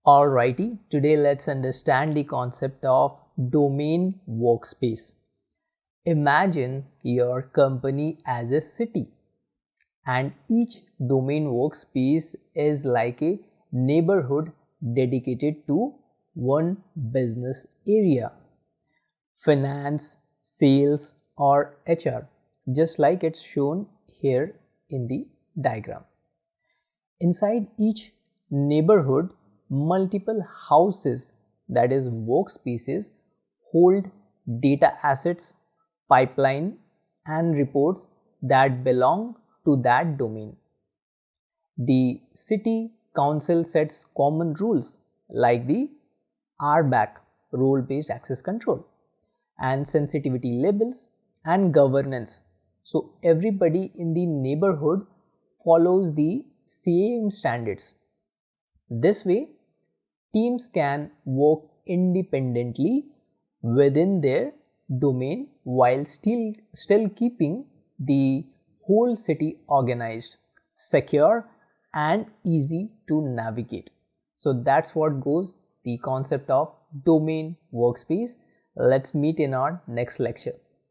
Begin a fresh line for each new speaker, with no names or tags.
Alrighty, today let's understand the concept of domain workspace. Imagine your company as a city, and each domain workspace is like a neighborhood dedicated to one business area: finance, sales, or HR, just like it's shown here in the diagram. Inside each neighborhood, multiple houses, that is workspaces, hold data assets, pipeline, and reports that belong to that domain. The city council sets common rules like the RBAC, role based access control, and sensitivity labels and governance. So everybody in the neighborhood follows the same standards. This way, teams can work independently within their domain while still keeping the whole city organized, secure, and easy to navigate. So that's what goes the concept of domain workspace. Let's meet in our next lecture.